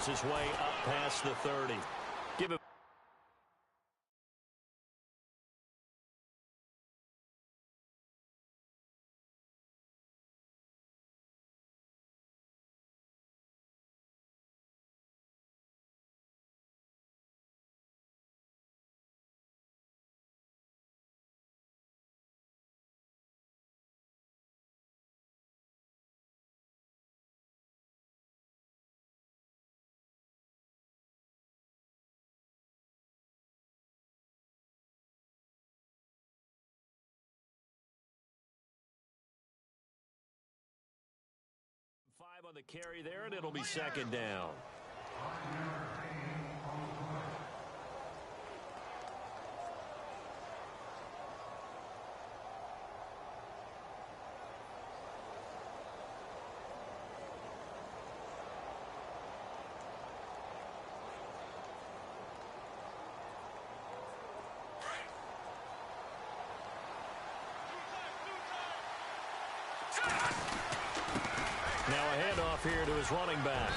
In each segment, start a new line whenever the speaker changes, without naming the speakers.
knows his way up past the 30. Give him. Five on the carry there, and it'll be second down. Now a handoff here to his running back.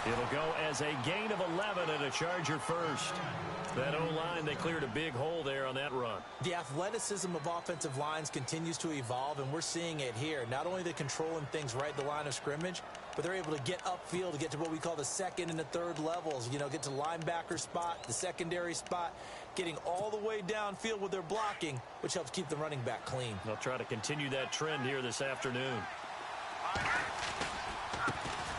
It'll go as a gain of 11 and a Charger first. That O-line, they cleared a big hole there on that run.
The athleticism of offensive lines continues to evolve, and we're seeing it here. Not only are they controlling things right at the line of scrimmage, but they're able to get upfield to get to what we call the second and the third levels. You know, get to the linebacker spot, the secondary spot, getting all the way downfield with their blocking, which helps keep the running back clean.
They'll try to continue that trend here this afternoon.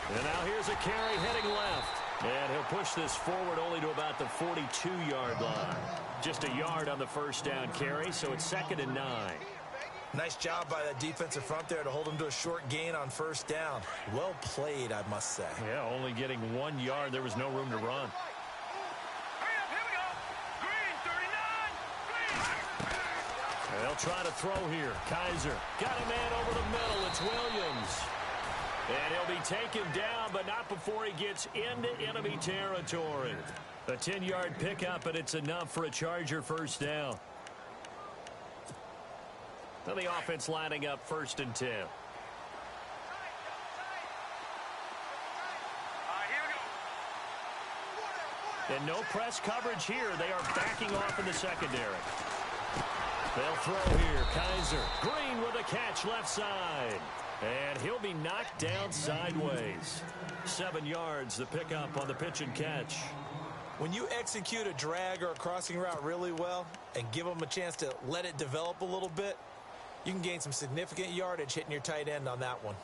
And now here's a carry heading left. And he'll push this forward only to about the 42-yard line. Just a yard on the first down carry, so it's 2nd and 9.
Nice job by that defensive front there to hold him to a short gain on first down. Well played, I must say.
Yeah, only getting 1 yard. There was no room to run. They'll try to throw here. Kaiser got a man over the middle. It's Williams. And he'll be taken down, but not before he gets into enemy territory. A 10-yard pickup, and it's enough for a Charger first down. Now the offense lining up 1st and 10. And no press coverage here. They are backing off in the secondary. They'll throw here. Kaiser. Green with a catch left side. And he'll be knocked down sideways. 7 yards, the pickup on the pitch and catch.
When you execute a drag or a crossing route really well and give them a chance to let it develop a little bit, you can gain some significant yardage hitting your tight end on that one.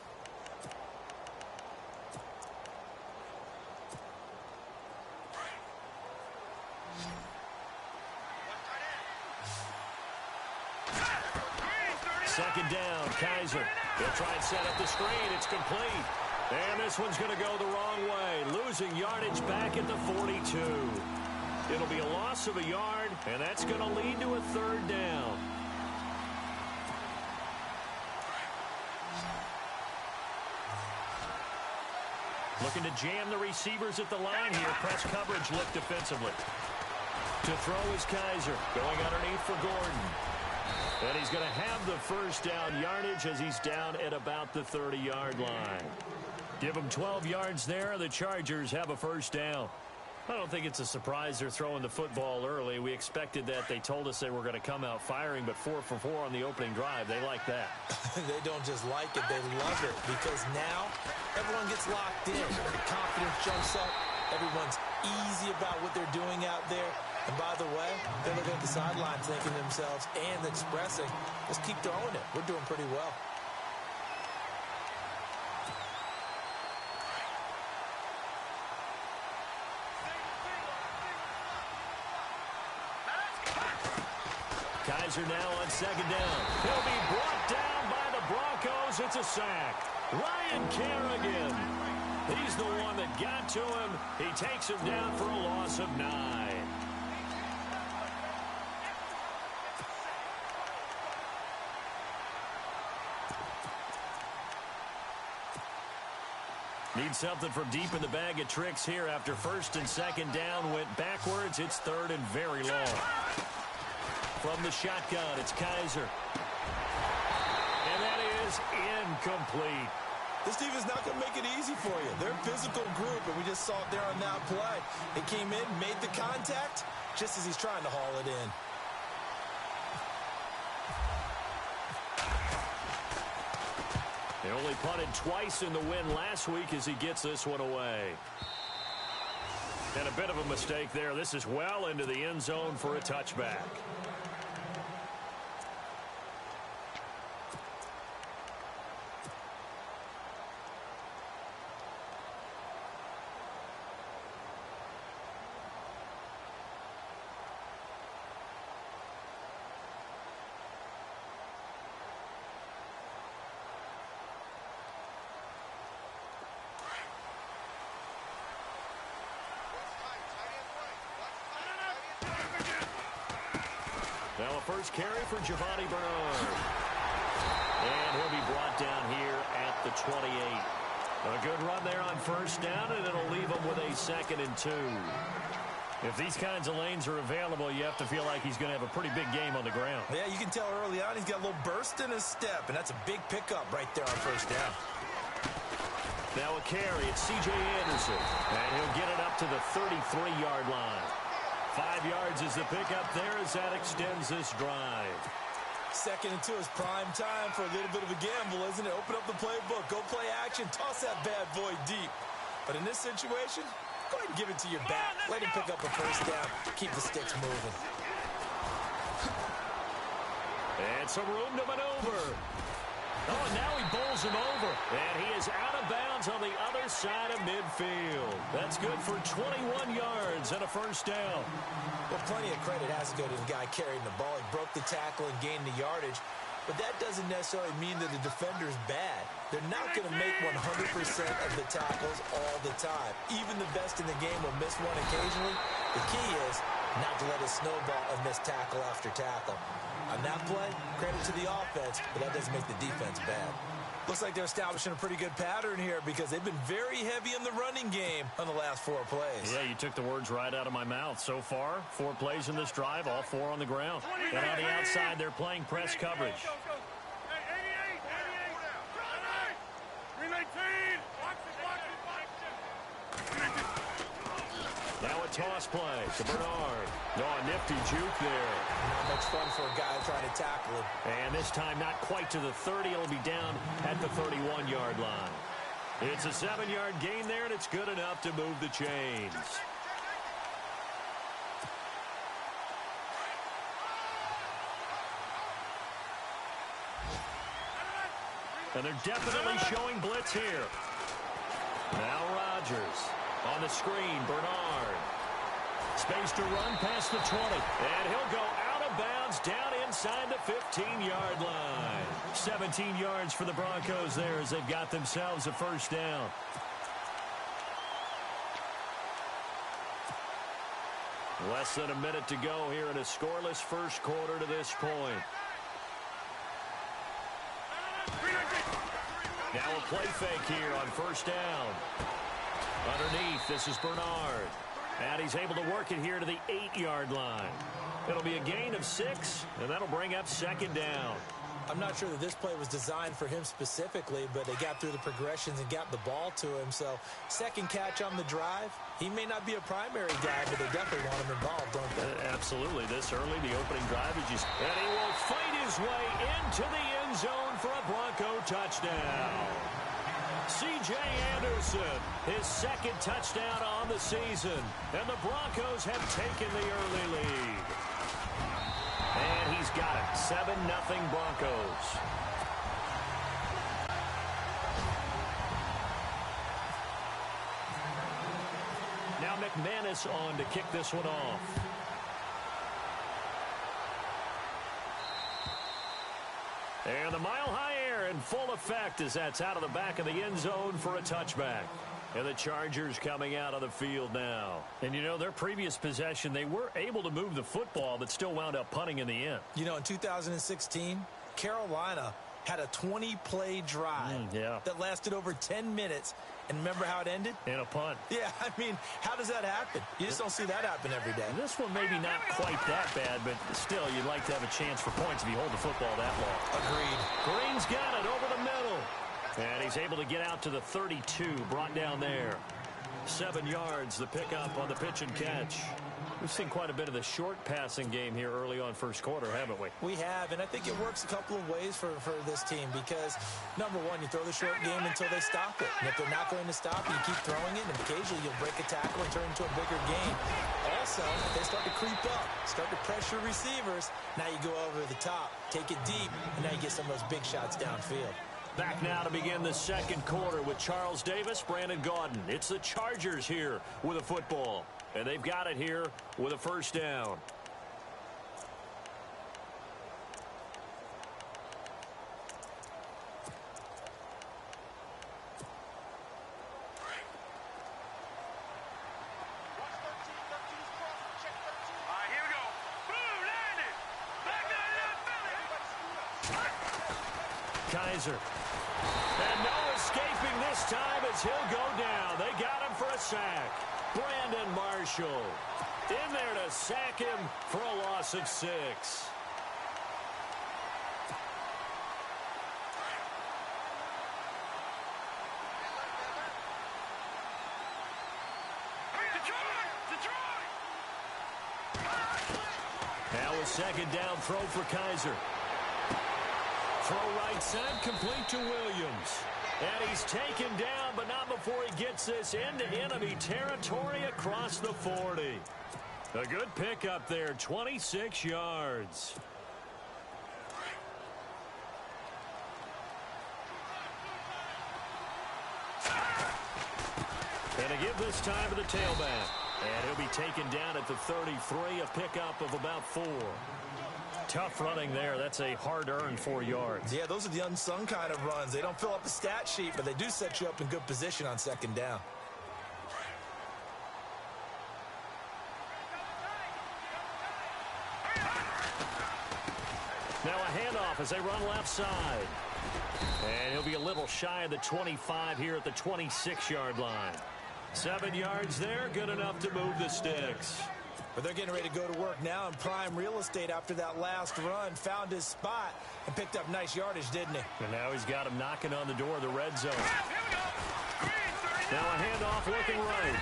Second down, Kaiser. He'll try and set up the screen. It's complete. And this one's going to go the wrong way. Losing yardage back at the 42. It'll be a loss of a yard, and that's going to lead to a 3rd down. Looking to jam the receivers at the line here. Press coverage look defensively. To throw is Kaiser. Going underneath for Gordon. And he's going to have the first down yardage as he's down at about the 30-yard line. Give him 12 yards there. The Chargers have a first down. I don't think it's a surprise they're throwing the football early. We expected that. They told us they were going to come out firing, but 4 for 4 on the opening drive. They like that.
They don't just like it. They love it because now everyone gets locked in. The confidence jumps up. Everyone's easy about what they're doing out there. And by the way, they're looking at the sideline thinking to themselves and expressing, just keep throwing it. We're doing pretty well. Kaiser now on second down. He'll be brought down by the Broncos. It's a sack. Ryan Kerrigan. He's the one that got to him. He takes him down for a loss of 9. Need something from deep in the bag of tricks here after first and second down went backwards. It's 3rd and very long. From the shotgun, it's Kaiser. And that is incomplete. This defense is not going to make it easy for you. They're a physical group, and we just saw it there on that play. They came in, made the contact, just as he's trying to haul it in.
They only punted twice in the win last week as he gets this one away. And a bit of a mistake there. This is well into the end zone for a touchback. Now a first carry for Giovanni Bernard. And he'll be brought down here at the 28. A good run there on first down, and it'll leave him with a 2nd and 2. If these kinds of lanes are available, you have to feel like he's going to have a pretty big game on the ground.
Yeah, you can tell early on he's got a little burst in his step, and that's a big pickup right there on first down.
Now a carry. It's C.J. Anderson, and he'll get it up to the 33-yard line. 5 yards is the pickup there as that extends this drive.
2nd and 2 is prime time for a little bit of a gamble, isn't it? Open up the playbook, go play action, toss that bad boy deep. But in this situation, go ahead and give it to your back. Let him pick up a first down. Keep the sticks moving.
And some room to maneuver. Oh, and now he bowls him over. And he is out of bounds on the other side of midfield. That's good for 21 yards and a first down.
Well, plenty of credit has to go to the guy carrying the ball. He broke the tackle and gained the yardage. But that doesn't necessarily mean that the defender is bad. They're not going to make 100% of the tackles all the time. Even the best in the game will miss one occasionally. The key is not to let it snowball and miss tackle after tackle. On that play, credit to the offense, but that doesn't make the defense bad. Looks like they're establishing a pretty good pattern here because they've been very heavy in the running game on the last 4 plays.
Yeah, you took the words right out of my mouth. So far, 4 plays in this drive, all 4 on the ground. And on the outside, they're playing press coverage. Now a toss play to Bernard. Oh, a nifty juke there.
Not much fun for a guy trying to tackle him.
And this time not quite to the 30. It'll be down at the 31-yard line. It's a 7-yard gain there, and it's good enough to move the chains. And they're definitely showing blitz here. Now Rodgers. On the screen, Bernard. Space to run past the 20. And he'll go out of bounds down inside the 15-yard line. 17 yards for the Broncos there as they've got themselves a first down. Less than a minute to go here in a scoreless first quarter to this point. Now a play fake here on first down. Underneath, this is Bernard. And he's able to work it here to the 8-yard line. It'll be a gain of 6, and that'll bring up second down.
I'm not sure that this play was designed for him specifically, but they got through the progressions and got the ball to him. So, second catch on the drive. He may not be a primary guy, but they definitely want him involved, don't they?
Absolutely. This early, the opening drive is just... And he will fight his way into the end zone for a Bronco touchdown. C.J. Anderson, his 2nd touchdown on the season. And the Broncos have taken the early lead. And he's got it. 7-0 Broncos. Now McManus on to kick this one off. And the mile-high air in full effect as that's out of the back of the end zone for a touchback. And the Chargers coming out of the field now. And, you know, their previous possession, they were able to move the football, but still wound up punting in the end.
You know, in 2016, Carolina had a 20-play drive that lasted over 10 minutes. And remember how it ended?
In a punt.
Yeah, I mean, how does that happen? You just don't see that happen every day.
This one maybe not quite that bad, but still, you'd like to have a chance for points if you hold the football that long.
Agreed.
Green's got it over the middle. And he's able to get out to the 32, brought down there. 7 yards, the pickup on the pitch and catch. We've seen quite a bit of the short passing game here early on first quarter, haven't we?
We have, and I think it works a couple of ways for this team because, number one, you throw the short game until they stop it. And if they're not going to stop it, you keep throwing it, and occasionally you'll break a tackle and turn into a bigger game. Also, they start to creep up, start to pressure receivers. Now you go over the top, take it deep, and now you get some of those big shots downfield.
Back now to begin the second quarter with Charles Davis, Brandon Gaudin. It's the Chargers here with a football. And they've got it here with a first down. Kaiser. And no escaping this time as he'll go down. They got him for a sack. Brandon Marshall in there to sack him for a loss of 6. Now a second down throw for Kaiser. Throw right side, complete to Williams. And he's taken down, but not before he gets this into enemy territory across the 40. A good pickup there, 26 yards. And a give this time to the tailback. And he'll be taken down at the 33, a pickup of about 4. Tough running there. That's a hard-earned 4 yards.
Yeah, those are the unsung kind of runs. They don't fill up the stat sheet, but they do set you up in good position on second down.
Now a handoff as they run left side. And he'll be a little shy of the 25 here at the 26-yard line. 7 yards there, good enough to move the sticks.
But they're getting ready to go to work now in prime real estate after that last run. Found his spot and picked up nice yardage, didn't he?
And now he's got him knocking on the door of the red zone. Now a handoff looking right.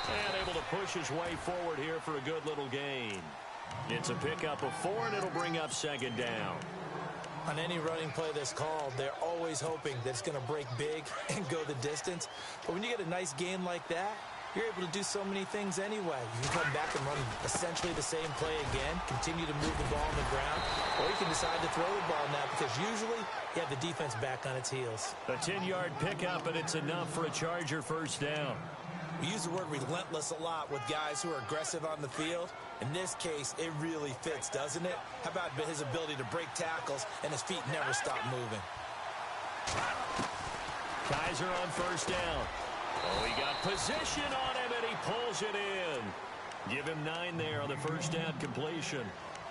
And able to push his way forward here for a good little gain. It's a pickup of 4, and it'll bring up second down.
On any running play that's called, they're always hoping that it's going to break big and go the distance. But when you get a nice gain like that, you're able to do so many things anyway. You can come back and run essentially the same play again, continue to move the ball on the ground, or you can decide to throw the ball now because usually you have the defense back on its heels.
A 10-yard pickup, and it's enough for a Charger first down.
We use the word relentless a lot with guys who are aggressive on the field. In this case, it really fits, doesn't it? How about his ability to break tackles and his feet never stop moving?
Kaiser on first down. Oh, he got position on him, and he pulls it in. Give him 9 there on the first down completion.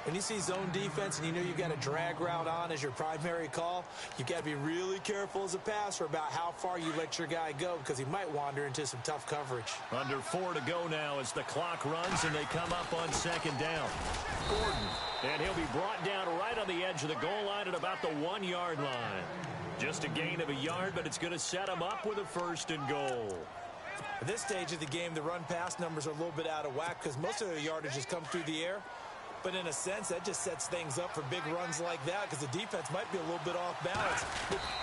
When you see zone defense and you know you've got a drag route on as your primary call, you've got to be really careful as a passer about how far you let your guy go because he might wander into some tough coverage.
Under 4 to go now as the clock runs and they come up on second down. Gordon, and he'll be brought down right on the edge of the goal line at about the 1-yard line. Just a gain of a yard, but it's going to set him up with a first and goal.
At this stage of the game, the run-pass numbers are a little bit out of whack because most of the yardage has come through the air. But in a sense, that just sets things up for big runs like that because the defense might be a little bit off balance.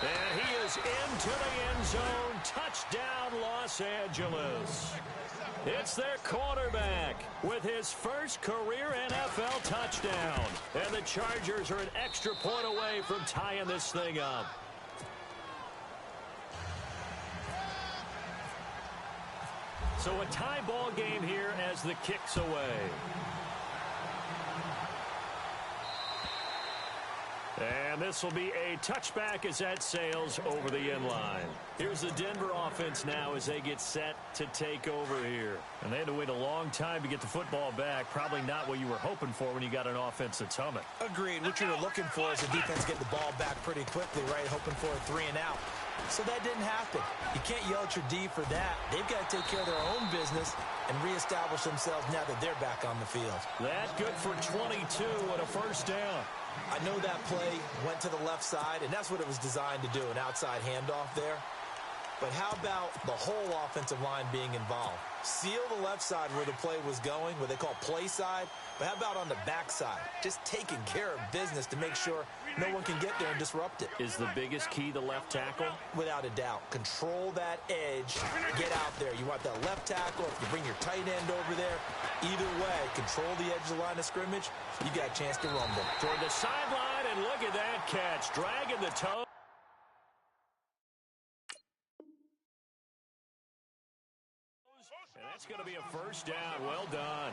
And he is into the end zone. Touchdown, Los Angeles. It's their quarterback with his first career NFL touchdown. And the Chargers are an extra point away from tying this thing up. So a tie ball game here as the kick's away. And this will be a touchback as that sails over the end line. Here's the Denver offense now as they get set to take over here. And they had to wait a long time to get the football back. Probably not what you were hoping for when you got an offense that's humming.
Agreed. What you were looking for is the defense getting the ball back pretty quickly, right? Hoping for a 3 and out. So that didn't happen. You can't yell at your D for that. They've got to take care of their own business and reestablish themselves now that they're back on the field.
That good for 22 and a first down.
I know that play went to the left side, and that's what it was designed to do, an outside handoff there. But how about the whole offensive line being involved? Seal the left side where the play was going, what they call play side. But how about on the back side? Just taking care of business to make sure no one can get there and disrupt it.
Is the biggest key the left tackle?
Without a doubt. Control that edge. Get out there. You want that left tackle. If you bring your tight end over there, either way, control the edge of the line of scrimmage, you got a chance to rumble.
Toward the sideline, and look at that catch. Dragging the toe. And that's going to be a first down. Well done.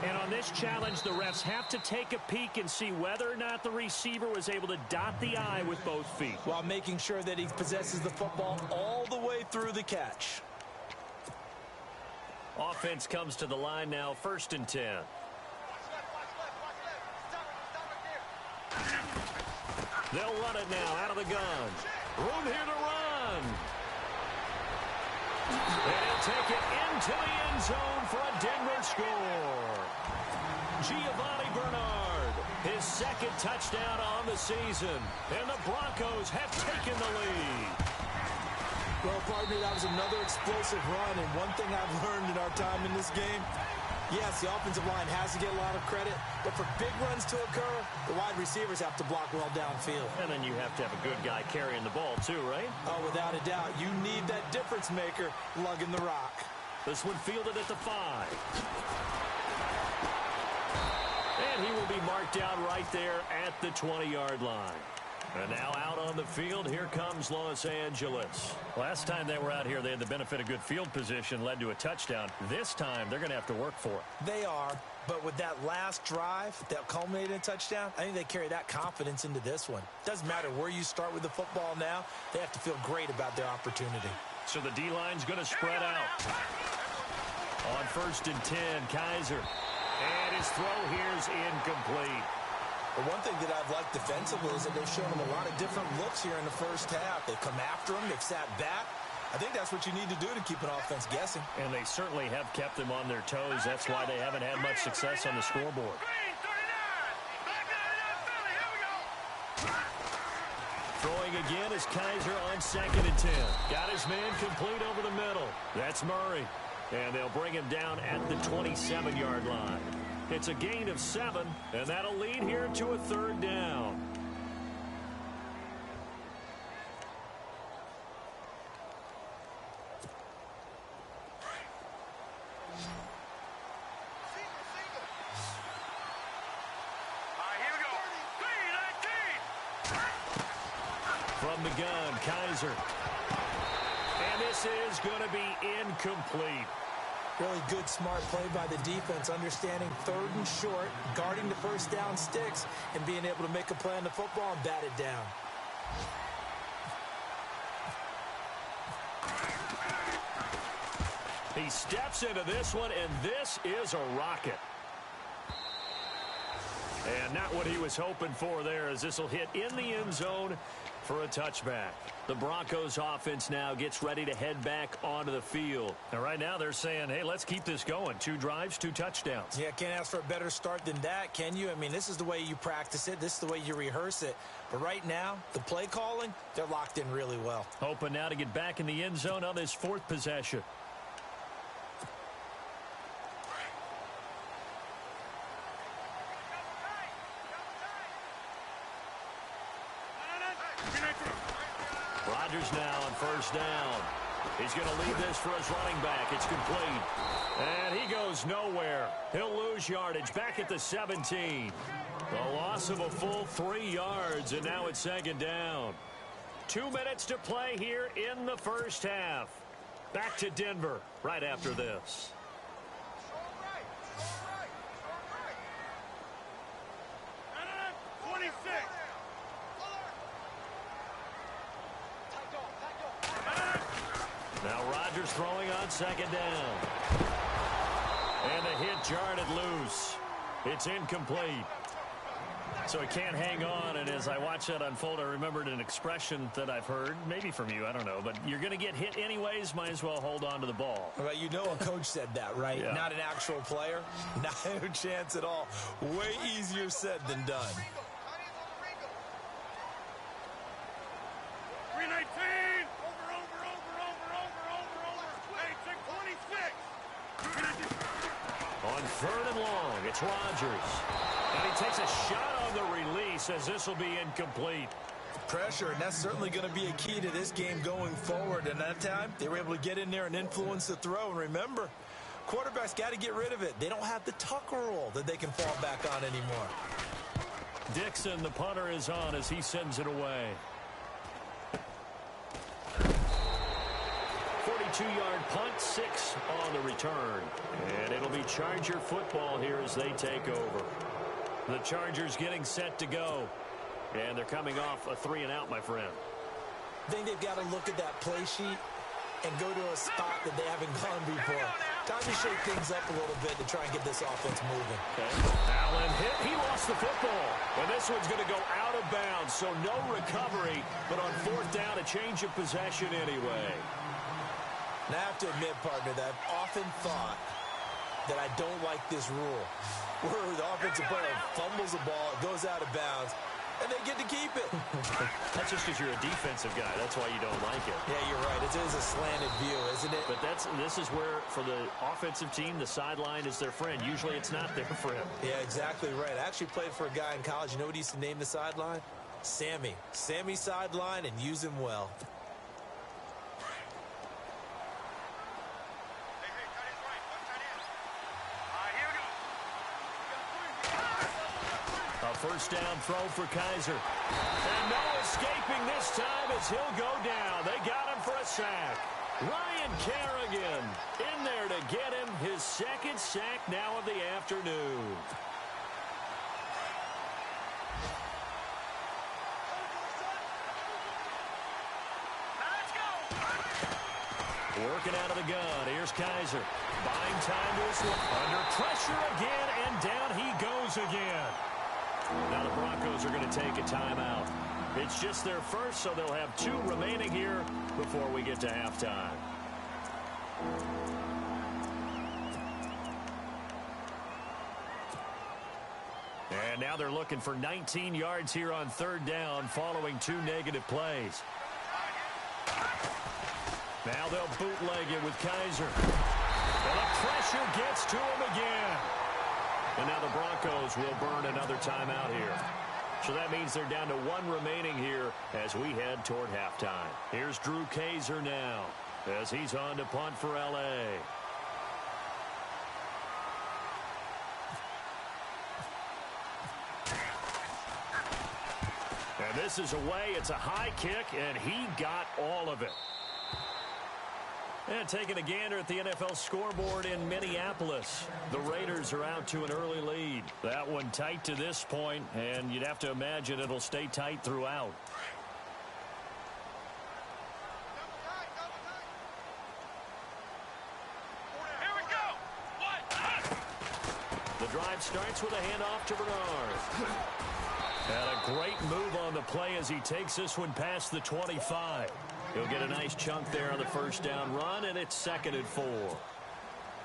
And on this challenge, the refs have to take a peek and see whether or not the receiver was able to dot the I with both feet,
while making sure that he possesses the football all the way through the catch.
Offense comes to the line now, 1st and 10. They'll run it now out of the gun. Room here to run. And he'll take it into the end zone for a Denver score. Giovanni Bernard, his 2nd touchdown on the season. And the Broncos have taken the lead.
Well, partner, that was another explosive run. And one thing I've learned in our time in this game, yes, the offensive line has to get a lot of credit, but for big runs to occur, the wide receivers have to block well downfield.
And then you have to have a good guy carrying the ball too, right?
Oh, without a doubt. You need that difference maker lugging the rock.
This one fielded at the 5. And he will be marked down right there at the 20-yard line. And now out on the field, here comes Los Angeles. Last time they were out here, they had the benefit of good field position, led to a touchdown. This time, they're going to have to work for it.
They are, but with that last drive that culminated in a touchdown, I think they carry that confidence into this one. Doesn't matter where you start with the football now, they have to feel great about their opportunity.
So the D-line's going to spread out. On 1st and 10, Kaiser. And his throw here's incomplete.
But one thing that I've liked defensively is that they've shown him a lot of different looks here in the first half. They've come after him. They've sat back. I think that's what you need to do to keep an offense guessing.
And they certainly have kept them on their toes. That's why they haven't had much success on the scoreboard. Throwing again is Kaiser on 2nd and 10. Got his man complete over the middle. That's Murray. And they'll bring him down at the 27-yard line. It's a gain of 7, and that'll lead here to a 3rd down. From the gun, Kaiser. And this is going to be incomplete.
Really good, smart play by the defense, understanding 3rd and short, guarding the first down sticks, and being able to make a play on the football and bat it down.
He steps into this one, and this is a rocket. And not what he was hoping for there, as this will hit in the end zone for a touchback. The Broncos offense now gets ready to head back onto the field. And right now they're saying, hey, let's keep this going. 2 drives, 2 touchdowns.
Yeah, can't ask for a better start than that, can you? I mean, this is the way you practice it. This is the way you rehearse it. But right now, the play calling, they're locked in really well.
Hoping now to get back in the end zone on this 4th possession. Rodgers now on 1st down. He's going to lead this for his running back. It's complete. And he goes nowhere. He'll lose yardage back at the 17. The loss of a full 3 yards, and now it's 2nd down. 2 minutes to play here in the first half. Back to Denver right after this. Now Rodgers throwing on 2nd down. And the hit jarred it loose. It's incomplete. So he can't hang on, and as I watch that unfold, I remembered an expression that I've heard, maybe from you, I don't know, but you're going to get hit anyways, might as well hold on to the ball.
Well, you know a coach said that, right?
Yeah.
Not an actual player. Not a chance at all. Way easier said than done.
319. Over. Hey, 626.
On third and long, it's Rodgers. And he takes a shot on the release as this will be incomplete.
Pressure, and that's certainly going to be a key to this game going forward. And that time, they were able to get in there and influence the throw. And remember, quarterbacks got to get rid of it. They don't have the tucker roll that they can fall back on anymore.
Dixon, the punter, is on as he sends it away. 42-yard punt, 6 on the return. And it'll be Charger football here as they take over. The Chargers getting set to go. And they're coming off a 3-and-out, my friend.
I think they've got to look at that play sheet and go to a spot that they haven't gone before. Time to shake things up a little bit to try and get this offense moving.
Okay. Allen hit. He lost the football. And this one's going to go out of bounds, so no recovery. But on fourth down, a change of possession anyway.
And I have to admit, partner, that I've often thought that I don't like this rule, where the offensive player fumbles the ball, it goes out of bounds, and they get to keep it.
That's just because you're a defensive guy. That's why you don't like it.
Yeah, you're right. It is a slanted view, isn't it?
But this is where, for the offensive team, the sideline is their friend. Usually it's not there for him.
Yeah, exactly right. I actually played for a guy in college. You know what he used to name the sideline? Sammy. Sammy sideline, and use him well.
First down throw for Kaiser. And no escaping this time as he'll go down. They got him for a sack. Ryan Kerrigan in there to get him his second sack now of the afternoon. Working out of the gun. Here's Kaiser. Buying time to his left. Under pressure again, and down he goes again. Now the Broncos are going to take a timeout. It's just their first, so they'll have 2 remaining here before we get to halftime. And now they're looking for 19 yards here on third down following 2 negative plays. Now they'll bootleg it with Kaiser. And the pressure gets to him again. And now the Broncos will burn another timeout here. So that means they're down to 1 remaining here as we head toward halftime. Here's Drew Kaiser now as he's on to punt for L.A. And this is away. It's a high kick, and he got all of it. And taking a gander at the NFL scoreboard in Minneapolis. The Raiders are out to an early lead. That one tight to this point, and you'd have to imagine it'll stay tight throughout.
Here we go.
The drive starts with a handoff to Bernard. And a great move on the play as he takes this one past the 25. He'll get a nice chunk there on the first down run, and it's 2nd and 4.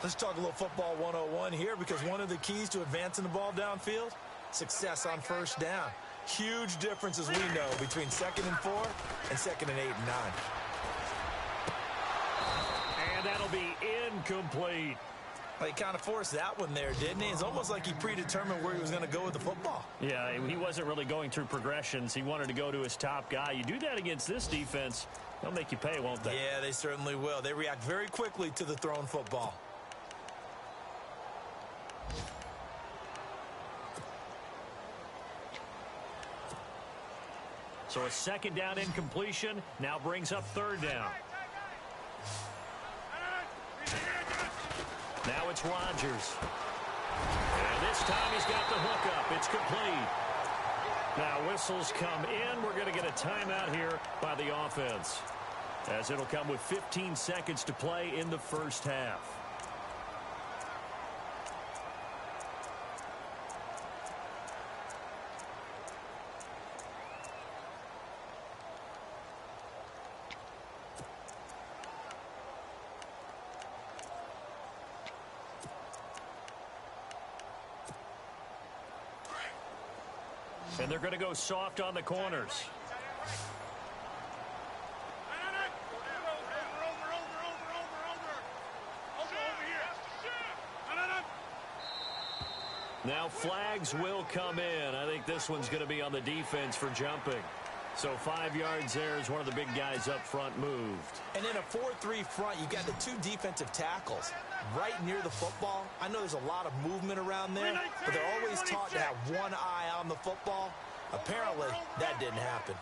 Let's talk a little football 101 here, because one of the keys to advancing the ball downfield, success on first down. Huge difference, as we know, between 2nd and 4 and 2nd and 8 and 9.
And that'll be incomplete.
Well, he kind of forced that one there, didn't he? It's almost like he predetermined where he was going to go with the football.
Yeah, he wasn't really going through progressions. He wanted to go to his top guy. You do that against this defense, they'll make you pay, won't they?
Yeah, they certainly will. They react very quickly to the thrown football.
So a 2nd down incompletion now brings up 3rd down. Now it's Rodgers. And this time he's got the hook up. It's complete. Now whistles come in. We're going to get a timeout here by the offense, as it'll come with 15 seconds to play in the first half. And they're going to go soft on the corners. Now flags will come in. I think this one's going to be on the defense for jumping. So 5 yards there as one of the big guys up front moved.
And in a 4-3 front, you've got the 2 defensive tackles right near the football. I know there's a lot of movement around there, but they're always taught to have one eye on the football. Apparently, that didn't happen.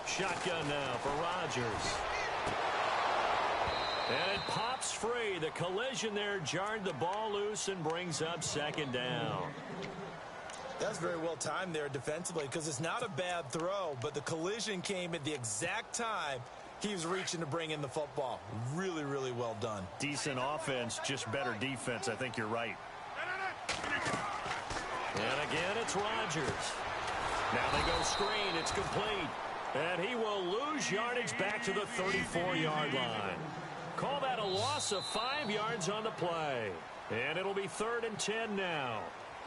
Shotgun now for Rodgers. And it pops free. The collision there jarred the ball loose and brings up 2nd down.
That's very well timed there defensively because it's not a bad throw, but the collision came at the exact time he was reaching to bring in the football. Really, really well done.
Decent offense, just better defense. I think you're right. And again, it's Rodgers. Now they go screen. It's complete. And he will lose yardage back to the 34-yard line. Call that a loss of 5 yards on the play. And it'll be 3rd and 10 now.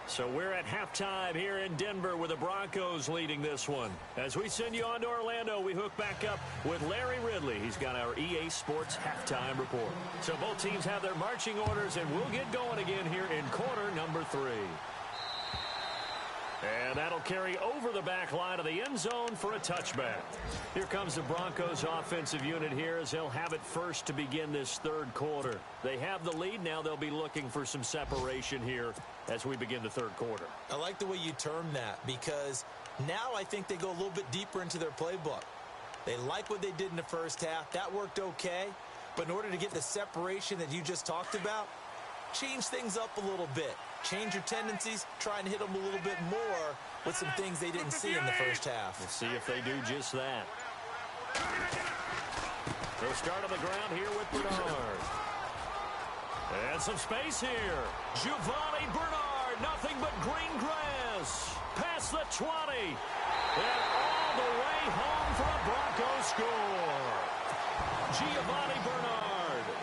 So we're at halftime here in Denver with the Broncos leading this one. As we send you on to Orlando, we hook back up with Larry Ridley. He's got our EA Sports halftime report. So both teams have their marching orders, and we'll get going again here in quarter number 3. And that'll carry over the back line of the end zone for a touchback. Here comes the Broncos offensive unit here as they'll have it first to begin this 3rd quarter. They have the lead. Now they'll be looking for some separation here as we begin the 3rd quarter.
I like the way you term that because now I think they go a little bit deeper into their playbook. They like what they did in the first half. That worked okay. But in order to get the separation that you just talked about, change things up a little bit. Change your tendencies, try and hit them a little bit more with some things they didn't see in the first half.
We'll see if they do just that. They'll start on the ground here with Bernard. And some space here. Giovanni Bernard, nothing but green grass. Past the 20. And all the way home for a Broncos score. Giovanni Bernard.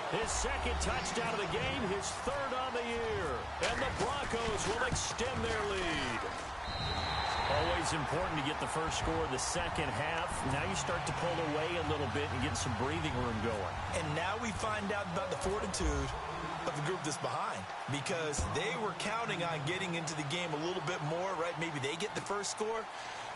His 2nd touchdown of the game, his 3rd on the year. And the Broncos will extend their lead. Always important to get the first score of the second half. Now you start to pull away a little bit and get some breathing room going.
And now we find out about the fortitude of the group that's behind because they were counting on getting into the game a little bit more, right? Maybe they get the first score.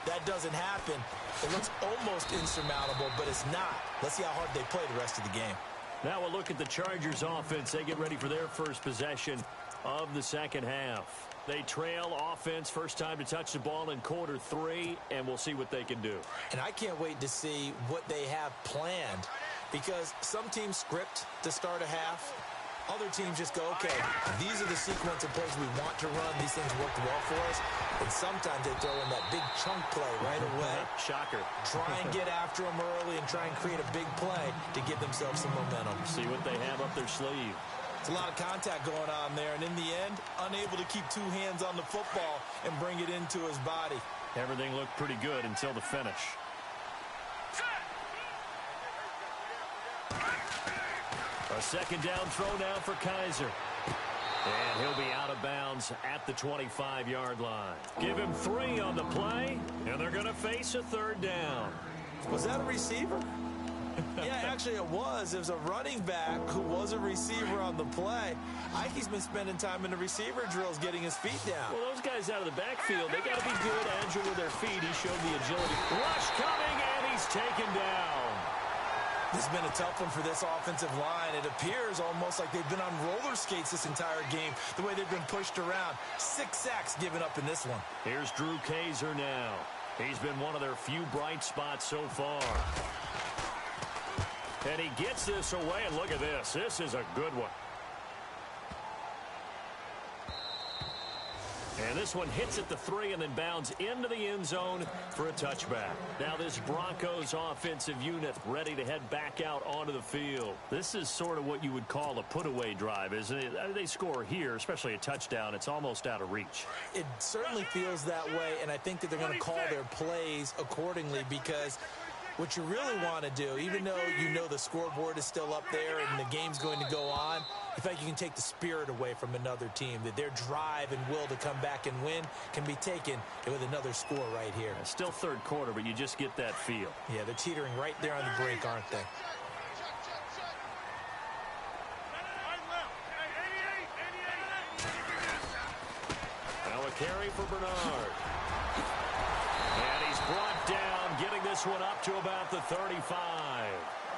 That doesn't happen. It looks almost insurmountable, but it's not. Let's see how hard they play the rest of the game.
Now we'll look at the Chargers offense. They get ready for their first possession of the second half. They trail offense, first time to touch the ball in quarter 3, and we'll see what they can do.
And I can't wait to see what they have planned because some teams script to start a half. Other teams just go, okay, these are the sequence of plays we want to run. These things worked well for us. And sometimes they throw in that big chunk play right away.
Shocker.
Try and get after them early and try and create a big play to give themselves some momentum.
See what they have up their sleeve.
It's a lot of contact going on there. And in the end, unable to keep 2 hands on the football and bring it into his body.
Everything looked pretty good until the finish. A 2nd down throw now for Kaiser. And he'll be out of bounds at the 25-yard line. Give him 3 on the play, and they're going to face a 3rd down.
Was that a receiver? Yeah, actually it was. It was a running back who was a receiver on the play. Ike's been spending time in the receiver drills getting his feet down.
Well, those guys out of the backfield, they got to be good, agile with their feet. He showed the agility. Rush coming, and he's taken down.
This has been a tough one for this offensive line. It appears almost like they've been on roller skates this entire game, the way they've been pushed around. 6 sacks given up in this one.
Here's Drew Kaiser now. He's been one of their few bright spots so far. And he gets this away, and look at this. This is a good one. And this one hits at the 3 and then bounds into the end zone for a touchback. Now this Broncos offensive unit ready to head back out onto the field. This is sort of what you would call a put-away drive, isn't it? They score here, especially a touchdown. It's almost out of reach.
It certainly feels that way, and I think that they're going to call their plays accordingly because what you really want to do, even though you know the scoreboard is still up there and the game's going to go on, in fact, you can take the spirit away from another team, that their drive and will to come back and win can be taken with another score right here.
Still 3rd quarter, but you just get that feel.
Yeah, they're teetering right there on the brink, aren't they?
carry for Bernard. And he's brought down, getting this one up to about the 35.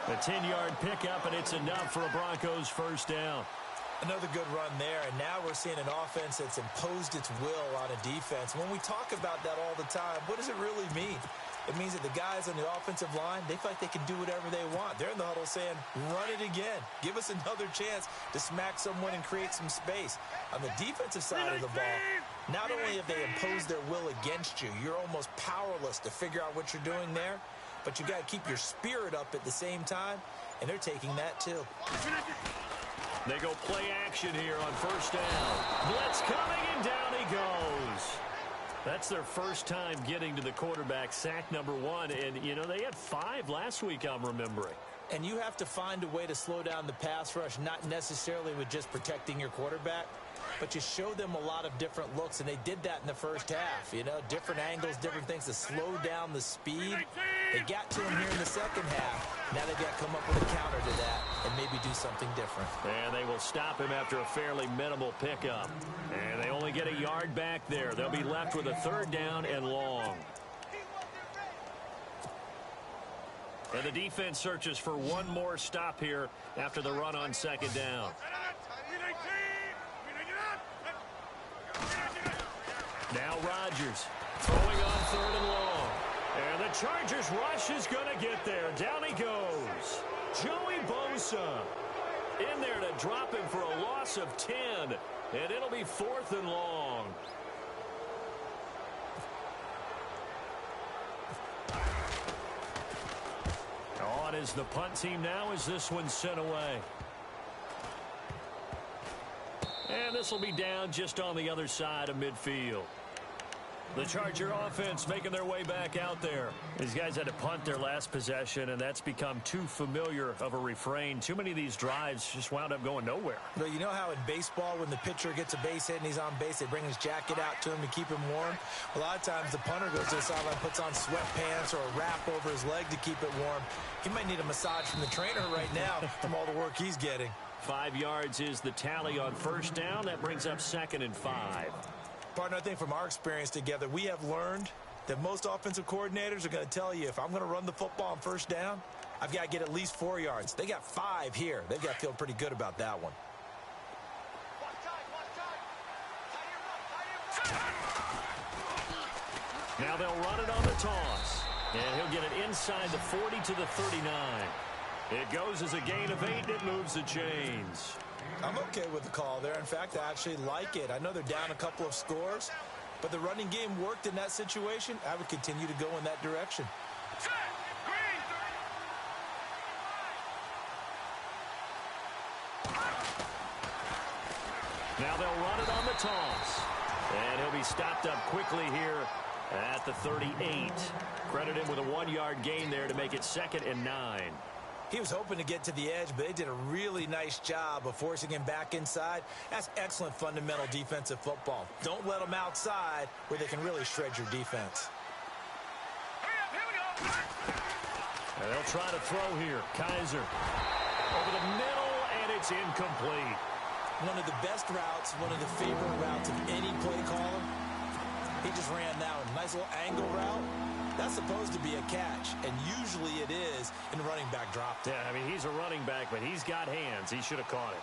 A 10-yard pickup, and it's enough for a Broncos first down.
Another good run there, and now we're seeing an offense that's imposed its will on a defense. When we talk about that all the time, what does it really mean? It means that the guys on the offensive line, they feel like they can do whatever they want. They're in the huddle saying, run it again. Give us another chance to smack someone and create some space. On the defensive side of the ball, not only have they imposed their will against you, you're almost powerless to figure out what you're doing there, but you got to keep your spirit up at the same time, and they're taking that too.
They go play action here on first down. Blitz coming, and down he goes. That's their first time getting to the quarterback, sack number 1. And, you know, they had 5 last week, I'm remembering.
And you have to find a way to slow down the pass rush, not necessarily with just protecting your quarterback, but you show them a lot of different looks, and they did that in the first half. You know, different angles, different things to slow down the speed. They got to him here in the second half. Now they've got to come up with a counter to that and maybe do something different.
And they will stop him after a fairly minimal pickup. And they only get a yard back there. They'll be left with a 3rd down and long. And the defense searches for one more stop here after the run on 2nd down. Now Rodgers throwing on 3rd and long. And the Chargers rush is going to get there. Down he goes. Joey Bosa in there to drop him for a loss of 10. And it'll be 4th and long. On is the punt team now as this one's sent away. And this will be down just on the other side of midfield. The Charger offense making their way back out there. These guys had to punt their last possession, and that's become too familiar of a refrain. Too many of these drives just wound up going nowhere.
But you know how in baseball, when the pitcher gets a base hit and he's on base, they bring his jacket out to him to keep him warm? A lot of times the punter goes to the sideline, puts on sweatpants or a wrap over his leg to keep it warm. He might need a massage from the trainer right now from all the work he's getting.
5 yards is the tally on first down. That brings up 2nd and 5.
Partner, I think from our experience together, we have learned that most offensive coordinators are going to tell you, if I'm going to run the football on first down, I've got to get at least 4 yards. They got 5 here. They've got to feel pretty good about that one.
Now they'll run it on the toss. And he'll get it inside the 40 to the 39. It goes as a gain of 8, and it moves the chains.
I'm okay with the call there. In fact, I actually like it. I know they're down a couple of scores, but the running game worked in that situation. I would continue to go in that direction.
Now they'll run it on the toss. And he'll be stopped up quickly here at the 38. Credit him with a 1-yard gain there to make it 2nd and 9.
He was hoping to get to the edge, but they did a really nice job of forcing him back inside. That's excellent fundamental defensive football. Don't let them outside where they can really shred your defense.
And they'll try to throw here. Kaiser over the middle, and it's incomplete.
One of the best routes, one of the favorite routes of any play caller. He just ran that one. Nice little angle route. That's supposed to be a catch, and usually it is in the running back drop.
Yeah, I mean, he's a running back, but he's got hands. He should have caught it.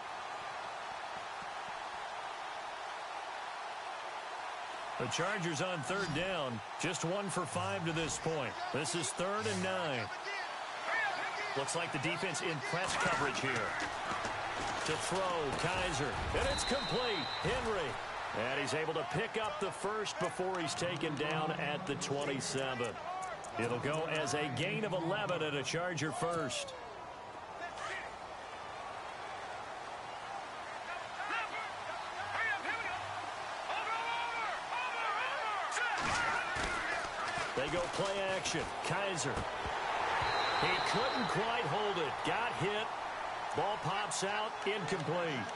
The Chargers on 3rd down, just 1 for 5 to this point. This is 3rd and 9. Looks like the defense in press coverage here. To throw, Kaiser, and it's complete. Henry. And he's able to pick up the first before he's taken down at the 27. It'll go as a gain of 11 and a Charger first. They go play action. Kaiser. He couldn't quite hold it. Got hit. Ball pops out. Incomplete.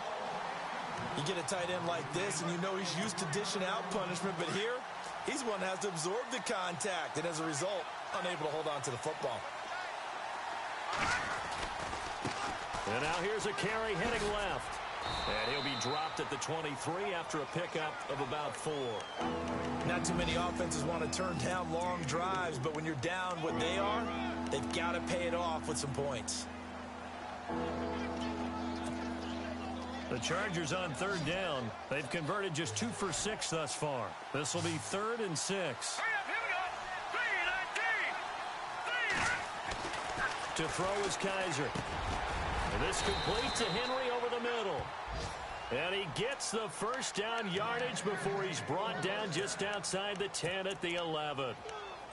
You get a tight end like this, and you know he's used to dishing out punishment, but here, he's one that has to absorb the contact, and as a result, unable to hold on to the football.
And now here's a carry heading left. And he'll be dropped at the 23 after a pickup of about 4.
Not too many offenses want to turn down long drives, but when you're down what they are, they've got to pay it off with some points.
The Chargers on 3rd down. They've converted just 2 for 6 thus far. This will be 3rd and 6. To throw is Kaiser. And this complete to Henry over the middle. And he gets the first down yardage before he's brought down just outside the 10 at the 11.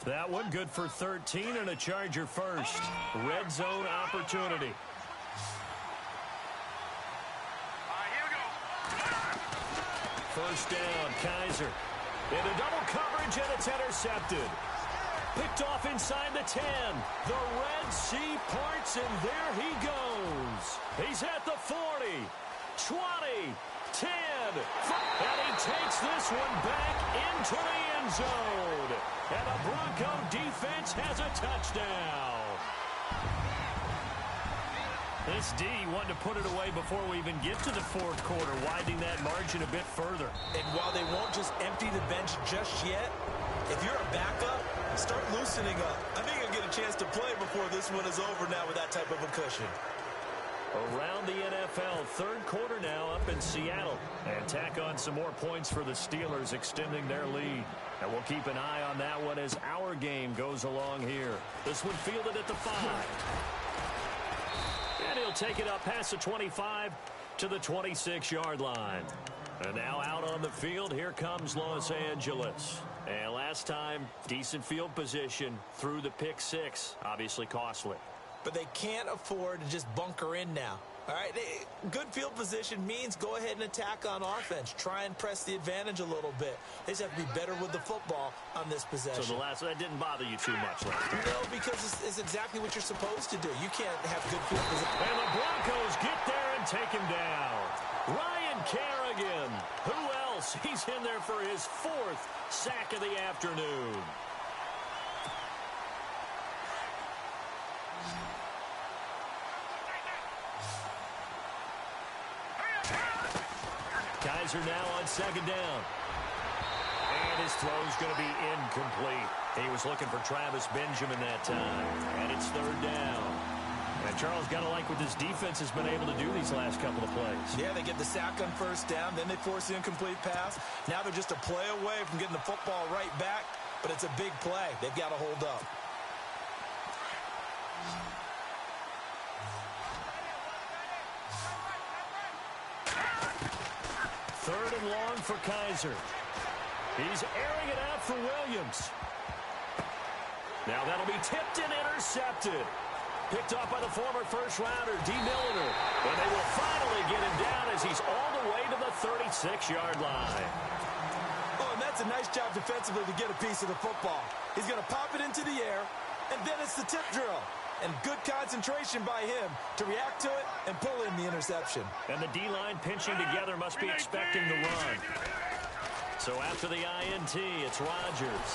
That one good for 13 and a Charger first. Red zone opportunity. First down, Kaiser. Into double coverage, and it's intercepted. Picked off inside the 10. The Red Sea parts, and there he goes. He's at the 40, 20, 10. And he takes this one back into the end zone. And the Bronco defense has a touchdown. This D wanted to put it away before we even get to the 4th quarter, widening that margin a bit further.
And while they won't just empty the bench just yet, if you're a backup, start loosening up. I think you'll get a chance to play before this one is over now with that type of a cushion.
Around the NFL, 3rd quarter now up in Seattle. And tack on some more points for the Steelers, extending their lead. And we'll keep an eye on that one as our game goes along here. This one fielded at the 5. And he'll take it up past the 25 to the 26-yard line. And now out on the field, here comes Los Angeles. And last time, decent field position through the pick 6. Obviously costly.
But they can't afford to just bunker in now. All right, good field position means go ahead and attack on offense. Try and press the advantage a little bit. They just have to be better with the football on this possession.
So that didn't bother you too much last year?
No, because it's exactly what you're supposed to do. You can't have good field position.
And the Broncos get there and take him down. Ryan Kerrigan. Who else? He's in there for his 4th sack of the afternoon. Kaiser now on 2nd down. And his throw's going to be incomplete. He was looking for Travis Benjamin that time. And it's 3rd down. And Charles got to like what this defense has been able to do these last couple of plays.
Yeah, they get the sack on 1st down, then they force the incomplete pass. Now they're just a play away from getting the football right back, but it's a big play. They've got to hold up.
Third and long for Kaiser. He's airing it out for Williams. Now that'll be tipped and intercepted. Picked off by the former first-rounder, D. Milliner. And they will finally get him down as he's all the way to the 36-yard line.
Oh, and that's a nice job defensively to get a piece of the football. He's going to pop it into the air, and then it's the tip drill. And good concentration by him to react to it and pull in the interception.
And the D-line pinching together must be expecting the run. So after the INT, it's Rodgers.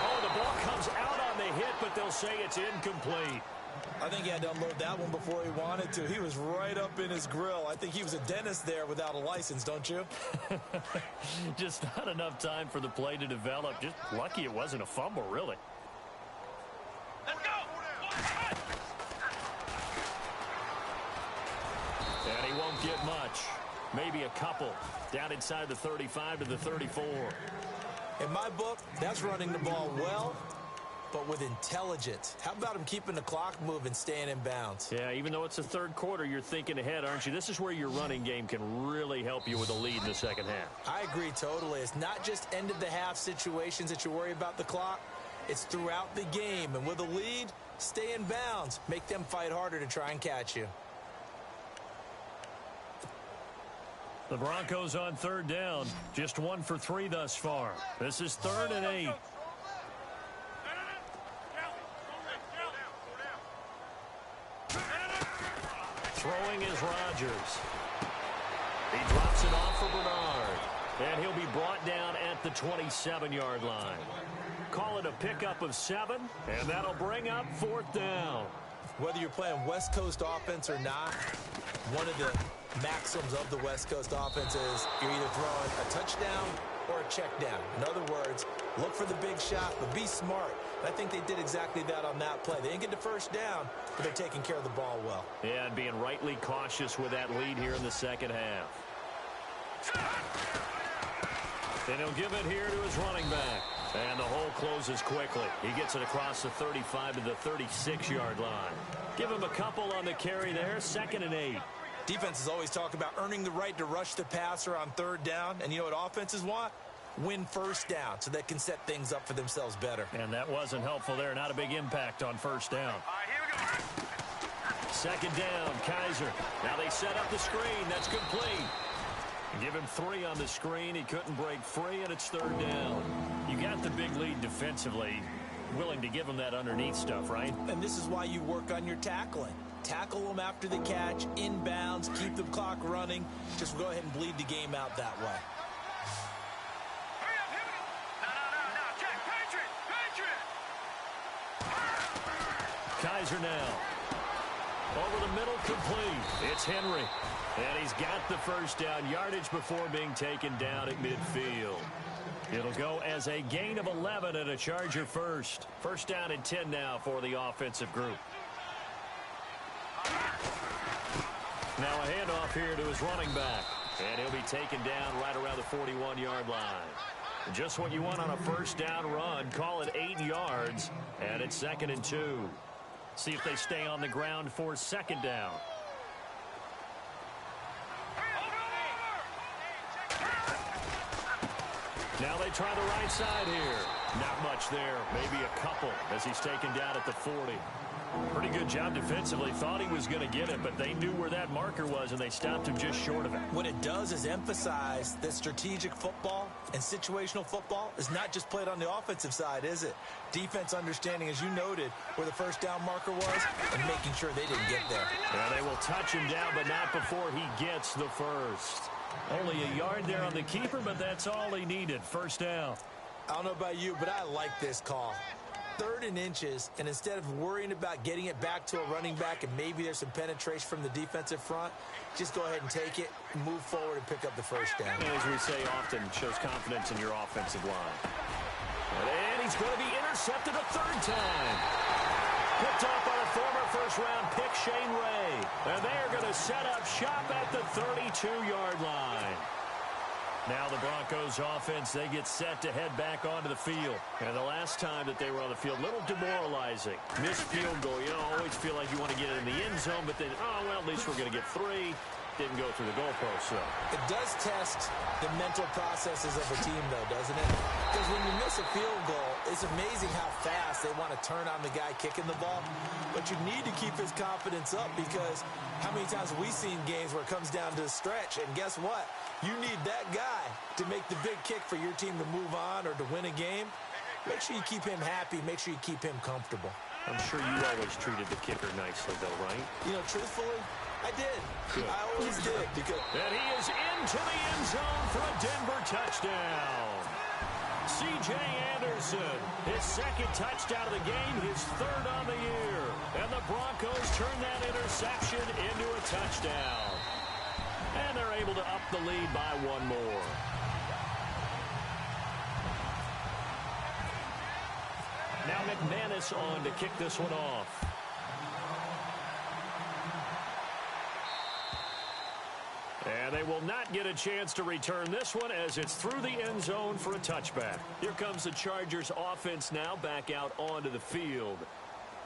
Oh, the ball comes out on the hit, but they'll say it's incomplete.
I think he had to unload that one before he wanted to. He was right up in his grill. I think he was a dentist there without a license, don't you?
Just not enough time for the play to develop. Just lucky it wasn't a fumble, really.
Let's go!
And he won't get much. Maybe a couple. Down inside the 35 to the 34.
In my book, that's running the ball well, but with intelligence. How about him keeping the clock moving, staying in bounds?
Yeah, even though it's the 3rd quarter, you're thinking ahead, aren't you? This is where your running game can really help you with a lead in the 2nd half.
I agree totally. It's not just end-of-the-half situations that you worry about the clock. It's throughout the game. And with a lead, stay in bounds. Make them fight harder to try and catch you.
The Broncos on 3rd down. Just 1 for 3 thus far. This is 3rd and 8. Throwing is Rodgers. He drops it off for Bernard. And he'll be brought down at the 27-yard line. Call it a pickup of 7, and that'll bring up 4th down.
Whether you're playing West Coast offense or not, one of the maxims of the West Coast offense is you're either throwing a touchdown or a check down. In other words, look for the big shot, but be smart. And I think they did exactly that on that play. They didn't get the first down, but they're taking care of the ball well.
Yeah, and being rightly cautious with that lead here in the second half. Then he'll give it here to his running back. And the hole closes quickly. He gets it across the 35 to the 36-yard line. Give him a couple on the carry there, 2nd and 8.
Defenses always talk about earning the right to rush the passer on 3rd down. And you know what offenses want? Win 1st down so they can set things up for themselves better.
And that wasn't helpful there. Not a big impact on 1st down.
All right, here we go.
2nd down, Kaiser. Now they set up the screen. That's complete. Give him 3 on the screen. He couldn't break free, and it's 3rd down. You got the big lead defensively. Willing to give him that underneath stuff, right?
And this is why you work on your tackling. Tackle them after the catch, inbounds, keep the clock running. Just go ahead and bleed the game out that way.
Hurry up, here we go. No, check. Patriot.
Kaiser now. Over the middle, complete. It's Henry. And he's got the 1st down yardage before being taken down at midfield. It'll go as a gain of 11 and a Charger first. 1st down and 10 now for the offensive group. Now a handoff here to his running back. And he'll be taken down right around the 41-yard line. Just what you want on a 1st down run. Call it 8 yards. And it's 2nd and 2. See if they stay on the ground for 2nd down. Now they try the right side here. Not much there. Maybe a couple as he's taken down at the 40. Pretty good job defensively. Thought he was going to get it, but they knew where that marker was, and they stopped him just short of it.
What it does is emphasize that strategic football and situational football is not just played on the offensive side, is it? Defense understanding, as you noted, where the 1st down marker was and making sure they didn't get there.
Yeah, they will touch him down, but not before he gets the 1st. Only a yard there on the keeper, but that's all he needed. 1st down.
I don't know about you, but I like this call. 3rd and inches, and instead of worrying about getting it back to a running back and maybe there's some penetration from the defensive front, just go ahead and take it, move forward, and pick up the 1st down.
And as we say often, shows confidence in your offensive line. And he's going to be intercepted a 3rd time. Picked off by the former 1st-round pick, Shane Ray. And they are going to set up shop at the 32-yard line. Now the Broncos offense, they get set to head back onto the field. And the last time that they were on the field, a little demoralizing. Missed field goal. You know, always feel like you want to get it in the end zone, but then, oh, well, at least we're going to get 3. Didn't go through the goalpost, though.
It does test the mental processes of a team, though, doesn't it? Because when you miss a field goal, it's amazing how fast they want to turn on the guy kicking the ball. But you need to keep his confidence up because how many times have we seen games where it comes down to the stretch? And guess what? You need that guy to make the big kick for your team to move on or to win a game. Make sure you keep him happy. Make sure you keep him comfortable.
I'm sure you always treated the kicker nicely, though, right?
You know, truthfully, I did.
Good.
I always did. Because
and he is into the end zone for a Denver touchdown. C.J. Anderson, his 2nd touchdown of the game, his 3rd on the year. And the Broncos turn that interception into a touchdown. And they're able to up the lead by 1 more. Now McManus on to kick this one off. And they will not get a chance to return this one as it's through the end zone for a touchback. Here comes the Chargers offense now back out onto the field.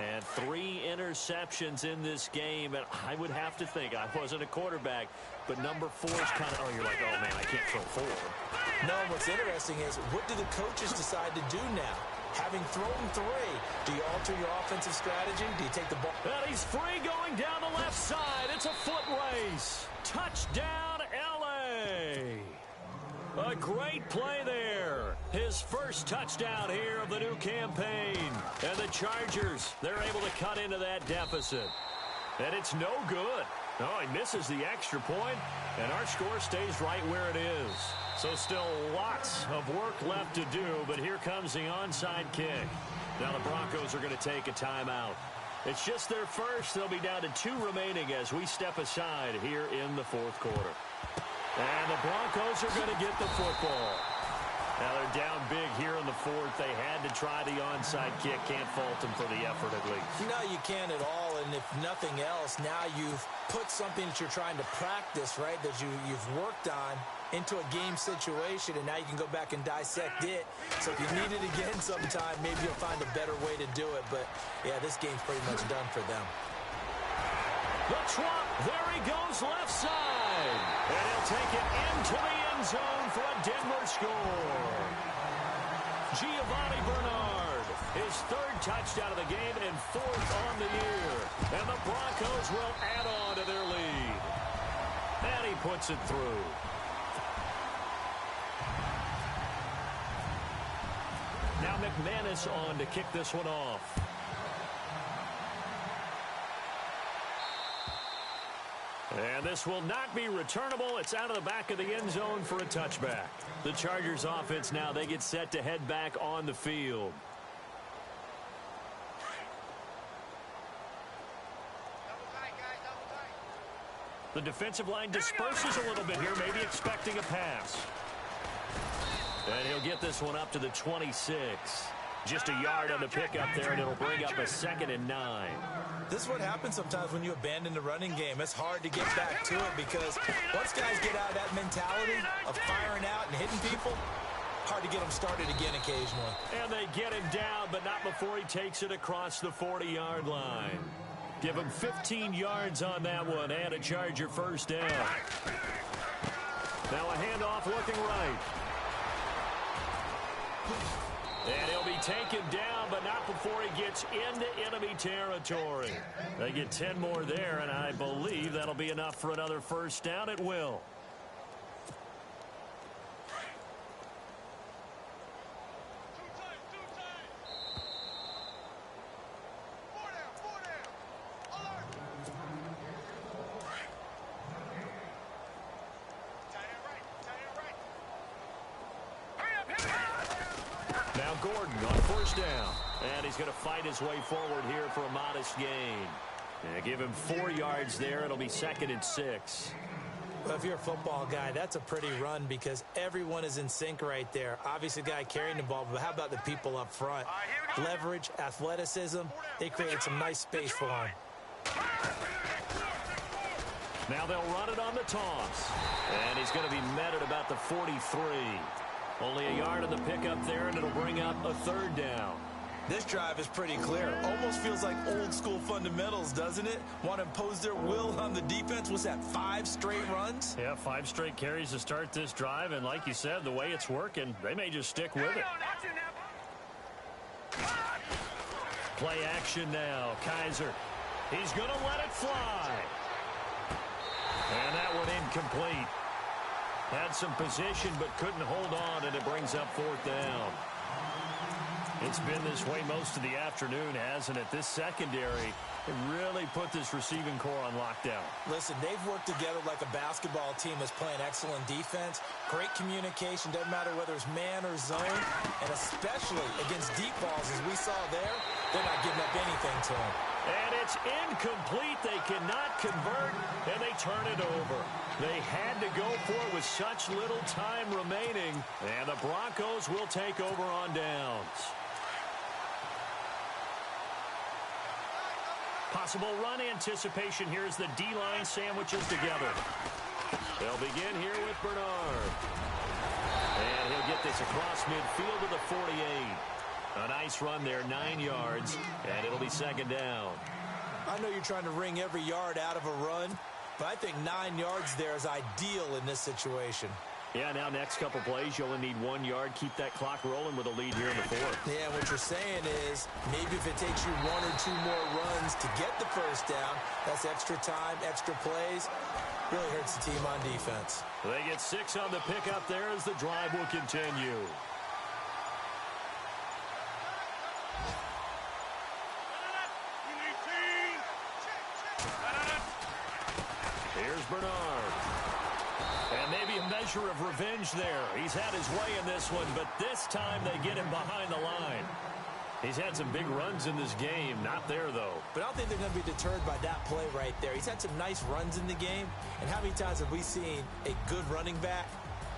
And 3 interceptions in this game. And I would have to think, I wasn't a quarterback, but number 4 is kind of, oh, you're like, oh, man, I can't throw 4.
no, what's interesting is what do the coaches decide to do now? Having thrown 3, do you alter your offensive strategy? Do you take the ball?
And he's free going down the left side. It's a foot race. Touchdown, L.A. A great play there. His first touchdown here of the new campaign. And the Chargers, they're able to cut into that deficit. And it's no good. Oh, he misses the extra point, and our score stays right where it is. So still lots of work left to do, but here comes the onside kick. Now the Broncos are going to take a timeout. It's just their first. They'll be down to 2 remaining as we step aside here in the fourth quarter. And the Broncos are going to get the football. Now they're down big here in the fourth. They had to try the onside kick. Can't fault them for the effort at least.
No, you can't at all. And if nothing else, now you've put something that you're trying to practice, right, that you've worked on into a game situation, and now you can go back and dissect it. So if you need it again sometime, maybe you'll find a better way to do it. But, yeah, this game's pretty much done for them.
The trot, there he goes left side. And he'll take it into the end zone for a Denver score. Giovanni Bernard, his 3rd touchdown of the game and 4th on the year. And the Broncos will add on to their lead. And he puts it through. Now McManus on to kick this one off. And this will not be returnable. It's out of the back of the end zone for a touchback. The Chargers offense now, they get set to head back on the field. The defensive line disperses a little bit here, maybe expecting a pass. And he'll get this one up to the 26. Just a yard on the pickup there, and it'll bring up a 2nd and 9.
This is what happens sometimes when you abandon the running game. It's hard to get back to it because once guys get out of that mentality of firing out and hitting people, hard to get them started again occasionally.
And they get him down, but not before he takes it across the 40-yard line. Give him 15 yards on that one and a Charger first down. Now a handoff looking right. And he'll be taken down, but not before he gets into enemy territory. They get 10 more there, and I believe that'll be enough for another first down. It will. Gordon on first down. And he's going to fight his way forward here for a modest gain. And give him 4 yards there. It'll be 2nd and 6.
Well, if you're a football guy, that's a pretty run because everyone is in sync right there. Obviously, the guy carrying the ball, but how about the people up front? Leverage, athleticism, they created some nice space for him.
Now they'll run it on the toss. And he's going to be met at about the 43. Only a yard on the pickup there, and it'll bring up a 3rd down.
This drive is pretty clear. Almost feels like old-school fundamentals, doesn't it? Want to impose their will on the defense. Was that 5 straight runs?
Yeah, 5 straight carries to start this drive, and like you said, the way it's working, they may just stick with it. Play action now. Kaiser. He's going to let it fly. And that one incomplete. Had some position but couldn't hold on, and it brings up 4th down. It's been this way most of the afternoon, hasn't it? This secondary really put this receiving core on lockdown.
Listen, they've worked together like a basketball team that's playing excellent defense. Great communication, doesn't matter whether it's man or zone, and especially against deep balls as we saw there, they're not giving up anything to them.
And it's incomplete. They cannot convert, and they turn it over. They had to go for it with such little time remaining, and the Broncos will take over on downs. Possible run anticipation here as the D-line sandwiches together. They'll begin here with Bernard. And he'll get this across midfield to the 48. A nice run there, 9 yards, and it'll be 2nd down.
I know you're trying to wring every yard out of a run, but I think 9 yards there is ideal in this situation.
Yeah, now next couple plays, you only need 1 yard. Keep that clock rolling with a lead here in the 4th.
Yeah, what you're saying is maybe if it takes you 1 or 2 more runs to get the first down, that's extra time, extra plays. Really hurts the team on defense.
They get 6 on the pickup there as the drive will continue. Here's Bernard. And maybe a measure of revenge there. He's had his way in this one, but this time they get him behind the line. He's had some big runs in this game. Not there, though.
But I don't think they're going to be deterred by that play right there. He's had some nice runs in the game. And how many times have we seen a good running back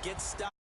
get stopped?